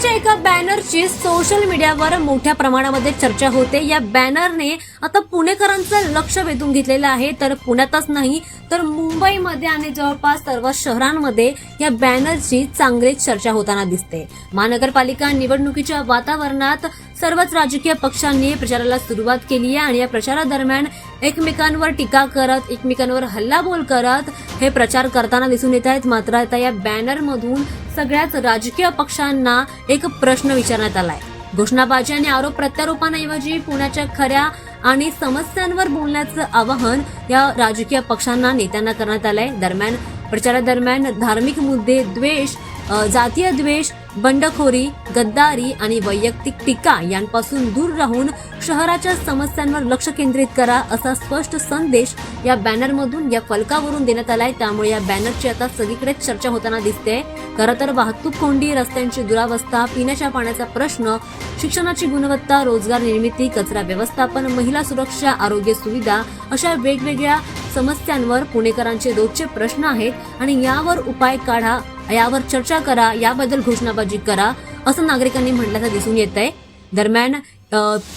पुण्याच्या एका बॅनरची सोशल मीडियावर मोठ्या प्रमाणामध्ये चर्चा होते। या बॅनरने आता पुणेकरांचं लक्ष वेधून घेतलेलं आहे। तर पुण्यातच नाही तर मुंबईमध्ये आणि जवळपास सर्व शहरांमध्ये या बॅनरची चांगलीच चर्चा होताना दिसते। महानगरपालिका निवडणुकीच्या वातावरणात सर्वच राजकीय पक्षांनी प्रचाराला सुरुवात केली आहे आणि या प्रचारादरम्यान एकमेकांवर टीका करत, एकमेकांवर हल्लाबोल करत हे प्रचार करताना दिसून येत आहेत। मात्र आता या बॅनरमधून सगळ्याच राजकीय पक्षांना एक प्रश्न विचारण्यात आलाय। घोषणाबाजी आणि आरोप प्रत्यारोपांऐवजी पुण्याच्या खऱ्या आणि समस्यांवर बोलण्याचं आवाहन या राजकीय पक्षांना नेत्यांना करण्यात आलंय। दरम्यान प्रचारादरम्यान धार्मिक मुद्दे, द्वेष, जातीय द्वेष, बंडखोरी, गद्दारी आणि वैयक्तिक टीका यांपासून दूर राहून शहराच्या समस्यांवर लक्ष केंद्रित करा असा स्पष्ट संदेश या बॅनरमधून, या फलकावरून देण्यात आलाय। त्यामुळे या बॅनरची आता सगळीकडेच चर्चा होताना दिसते। खरं तर वाहतूक कोंडी, रस्त्यांची दुरावस्था, पिण्याच्या पाण्याचा प्रश्न, शिक्षणाची गुणवत्ता, रोजगार निर्मिती, कचरा व्यवस्थापन, महिला सुरक्षा, आरोग्य सुविधा अशा वेगवेगळ्या समस्यांवर पुणेकरांचे रोजचे प्रश्न आहेत आणि यावर उपाय काढा, यावर चर्चा करा, याबद्दल घोषणाबाजी करा असं नागरिकांनी म्हटल्याचं दिसून येत आहे। दरम्यान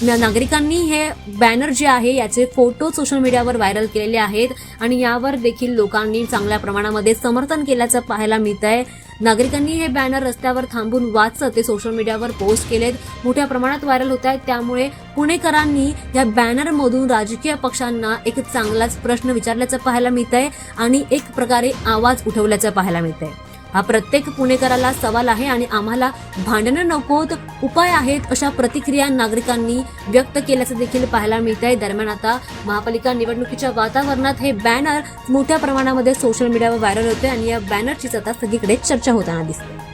नागरिकांनी हे बॅनर जे आहे याचे फोटो सोशल मीडियावर व्हायरल केलेले आहेत आणि यावर देखील लोकांनी चांगल्या प्रमाणामध्ये समर्थन केल्याचं पाहायला मिळत आहे। नागरिकांनी हे बॅनर रस्त्यावर थांबून वाचत ते सोशल मीडियावर पोस्ट केलेत, मोठ्या प्रमाणात व्हायरल होत आहेत। त्यामुळे पुणेकरांनी या बॅनरमधून राजकीय पक्षांना एक चांगलाच प्रश्न विचारल्याचं पाहायला मिळत आहे आणि एक प्रकारे आवाज उठवल्याचं पाहायला मिळत आहे। हा प्रत्येक पुणेकराला सवाल आहे आणि आम्हाला भांडणं नकोत, उपाय आहेत अशा प्रतिक्रिया नागरिकांनी व्यक्त केल्याचं देखील पाहायला मिळत आहे। दरम्यान आता महापालिका निवडणुकीच्या वातावरणात हे बॅनर मोठ्या प्रमाणामध्ये सोशल मीडियावर व्हायरल होते आणि या बॅनरचीच आता सगळीकडे चर्चा होताना दिसते।